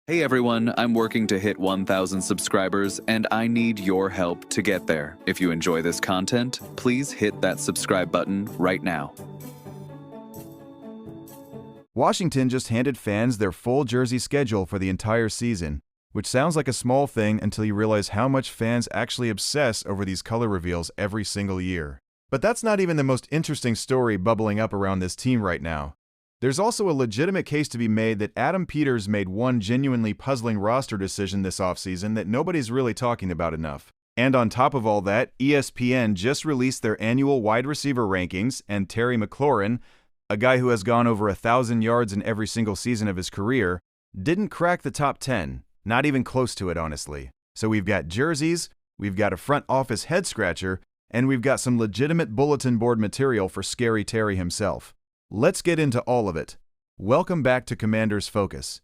Hey everyone, I'm working to hit 1,000 subscribers and I need your help to get there. If you enjoy this content, please hit that subscribe button right now. Washington just handed fans their full jersey schedule for the entire season, which sounds like a small thing until you realize how much fans actually obsess over these color reveals every single year. But that's not even the most interesting story bubbling up around this team right now. There's also a legitimate case to be made that Adam Peters made one genuinely puzzling roster decision this offseason that nobody's really talking about enough. And on top of all that, ESPN just released their annual wide receiver rankings, and Terry McLaurin, a guy who has gone over 1,000 yards in every single season of his career, didn't crack the top 10, not even close to it, honestly. So we've got jerseys, we've got a front office head-scratcher, and we've got some legitimate bulletin board material for Scary Terry himself. Let's get into all of it. Welcome back to Commander's Focus.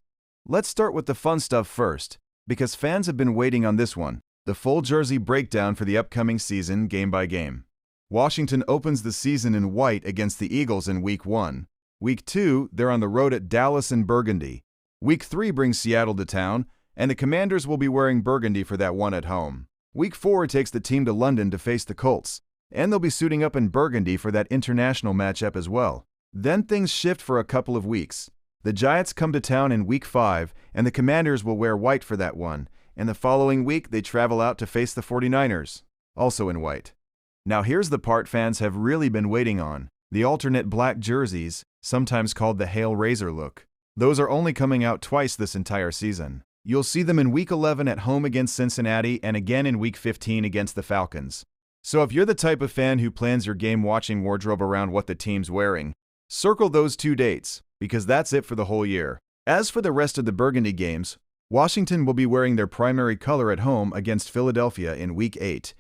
Let's start with the fun stuff first, because fans have been waiting on this one, the full jersey breakdown for the upcoming season game by game. Washington opens the season in white against the Eagles in Week 1. Week 2, they're on the road at Dallas and burgundy. Week 3 brings Seattle to town, and the Commanders will be wearing burgundy for that one at home. Week 4 takes the team to London to face the Colts, and they'll be suiting up in burgundy for that international matchup as well. Then things shift for a couple of weeks. The Giants come to town in Week 5, and the Commanders will wear white for that one, and the following week they travel out to face the 49ers, also in white. Now here's the part fans have really been waiting on, the alternate black jerseys, sometimes called the Hail Razor look. Those are only coming out twice this entire season. You'll see them in Week 11 at home against Cincinnati and again in Week 15 against the Falcons. So if you're the type of fan who plans your game-watching wardrobe around what the team's wearing, circle those 2 dates, because that's it for the whole year. As for the rest of the burgundy games, Washington will be wearing their primary color at home against Philadelphia in Week 8,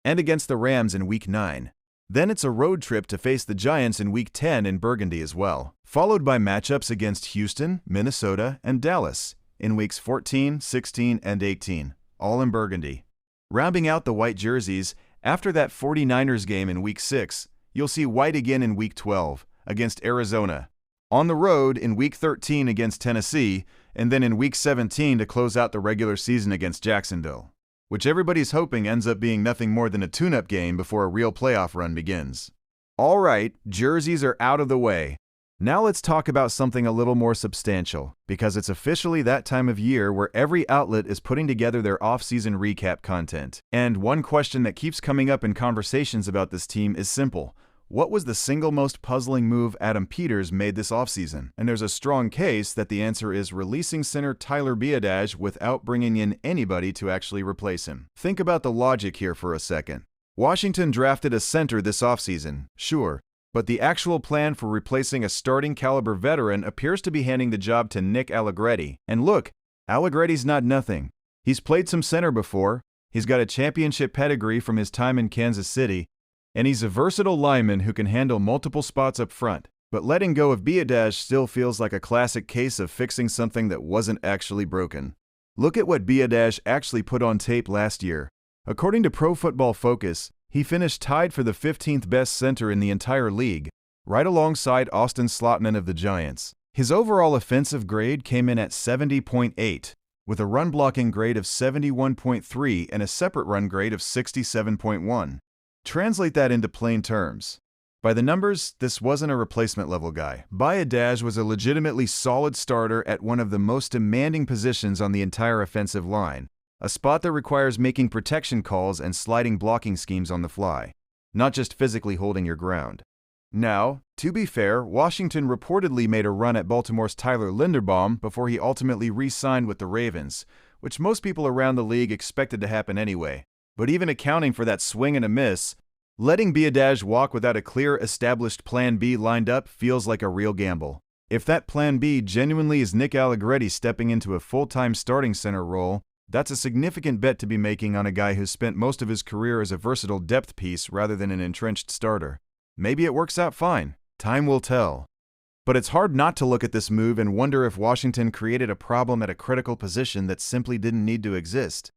and against the Rams in Week 9. Then it's a road trip to face the Giants in Week 10 in burgundy as well, followed by matchups against Houston, Minnesota, and Dallas in Weeks 14, 16, and 18, all in burgundy. Rounding out the white jerseys, after that 49ers game in Week 6, you'll see white again in Week 12, against Arizona, on the road in Week 13 against Tennessee, and then in Week 17 to close out the regular season against Jacksonville, which everybody's hoping ends up being nothing more than a tune-up game before a real playoff run begins. All right, jerseys are out of the way. Now let's talk about something a little more substantial, because it's officially that time of year where every outlet is putting together their off-season recap content. And one question that keeps coming up in conversations about this team is simple. What was the single most puzzling move Adam Peters made this offseason? And there's a strong case that the answer is releasing center Tyler Biadasz without bringing in anybody to actually replace him. Think about the logic here for a second. Washington drafted a center this offseason, sure, but the actual plan for replacing a starting caliber veteran appears to be handing the job to Nick Allegretti. And look, Allegretti's not nothing. He's played some center before, he's got a championship pedigree from his time in Kansas City, and he's a versatile lineman who can handle multiple spots up front. But letting go of Biadasz still feels like a classic case of fixing something that wasn't actually broken. Look at what Biadasz actually put on tape last year. According to Pro Football Focus, he finished tied for the 15th best center in the entire league, right alongside Austin Slotman of the Giants. His overall offensive grade came in at 70.8, with a run-blocking grade of 71.3 and a separate run grade of 67.1. Translate that into plain terms. By the numbers, this wasn't a replacement-level guy. Biadasz was a legitimately solid starter at one of the most demanding positions on the entire offensive line, a spot that requires making protection calls and sliding blocking schemes on the fly, not just physically holding your ground. Now, to be fair, Washington reportedly made a run at Baltimore's Tyler Linderbaum before he ultimately re-signed with the Ravens, which most people around the league expected to happen anyway. But even accounting for that swing and a miss, letting Biadasz walk without a clear, established Plan B lined up feels like a real gamble. If that Plan B genuinely is Nick Allegretti stepping into a full-time starting center role, that's a significant bet to be making on a guy who's spent most of his career as a versatile depth piece rather than an entrenched starter. Maybe it works out fine. Time will tell. But it's hard not to look at this move and wonder if Washington created a problem at a critical position that simply didn't need to exist.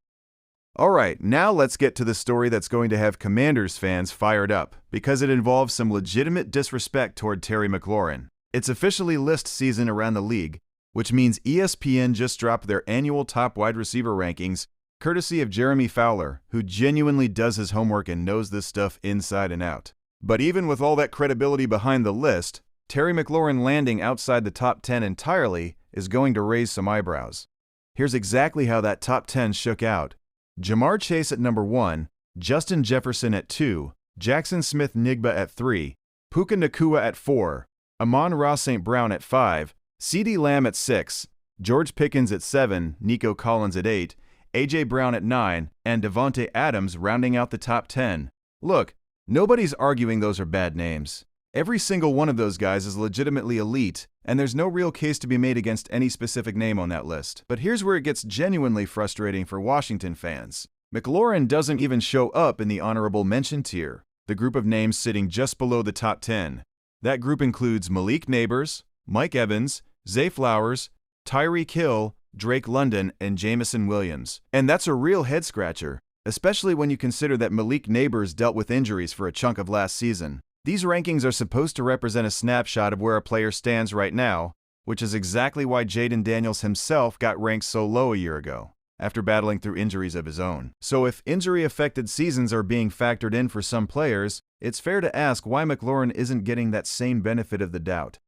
Alright, now let's get to the story that's going to have Commanders fans fired up, because it involves some legitimate disrespect toward Terry McLaurin. It's officially list season around the league, which means ESPN just dropped their annual top wide receiver rankings, courtesy of Jeremy Fowler, who genuinely does his homework and knows this stuff inside and out. But even with all that credibility behind the list, Terry McLaurin landing outside the top 10 entirely is going to raise some eyebrows. Here's exactly how that top 10 shook out. Jamar Chase at number 1, Justin Jefferson at 2, Jackson Smith-Njigba at 3, Puka Nacua at 4, Amon-Ra St. Brown at 5, CeeDee Lamb at 6, George Pickens at 7, Nico Collins at 8, A.J. Brown at 9, and Devontae Adams rounding out the top 10. Look, nobody's arguing those are bad names. Every single one of those guys is legitimately elite, and there's no real case to be made against any specific name on that list. But here's where it gets genuinely frustrating for Washington fans. McLaurin doesn't even show up in the honorable mention tier, the group of names sitting just below the top 10. That group includes Malik Nabers, Mike Evans, Zay Flowers, Tyreek Hill, Drake London, and Jameson Williams. And that's a real head-scratcher, especially when you consider that Malik Nabers dealt with injuries for a chunk of last season. These rankings are supposed to represent a snapshot of where a player stands right now, which is exactly why Jayden Daniels himself got ranked so low a year ago, after battling through injuries of his own. So if injury-affected seasons are being factored in for some players, it's fair to ask why McLaurin isn't getting that same benefit of the doubt.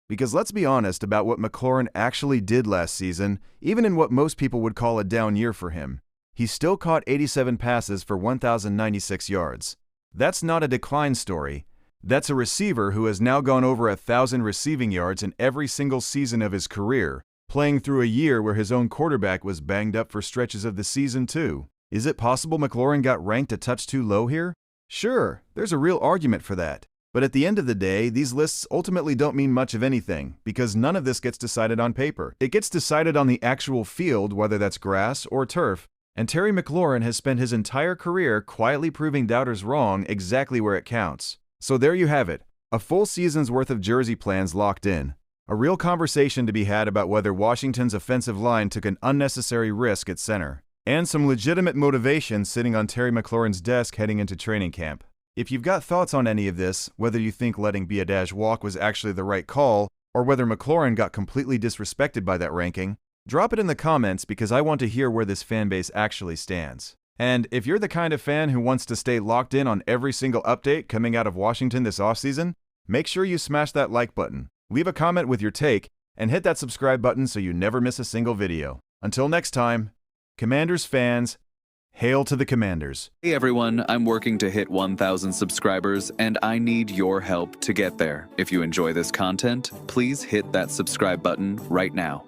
Because let's be honest about what McLaurin actually did last season, even in what most people would call a down year for him. He still caught 87 passes for 1,096 yards. That's not a decline story. That's a receiver who has now gone over 1,000 receiving yards in every single season of his career, playing through a year where his own quarterback was banged up for stretches of the season too. Is it possible McLaurin got ranked a touch too low here? Sure, there's a real argument for that. But at the end of the day, these lists ultimately don't mean much of anything, because none of this gets decided on paper. It gets decided on the actual field, whether that's grass or turf, and Terry McLaurin has spent his entire career quietly proving doubters wrong exactly where it counts. So there you have it, a full season's worth of jersey plans locked in. A real conversation to be had about whether Washington's offensive line took an unnecessary risk at center, and some legitimate motivation sitting on Terry McLaurin's desk heading into training camp. If you've got thoughts on any of this, whether you think letting Biadasz walk was actually the right call, or whether McLaurin got completely disrespected by that ranking, drop it in the comments because I want to hear where this fanbase actually stands. And if you're the kind of fan who wants to stay locked in on every single update coming out of Washington this offseason, make sure you smash that like button, leave a comment with your take, and hit that subscribe button so you never miss a single video. Until next time, Commanders fans, hail to the Commanders. Hey everyone, I'm working to hit 1,000 subscribers, and I need your help to get there. If you enjoy this content, please hit that subscribe button right now.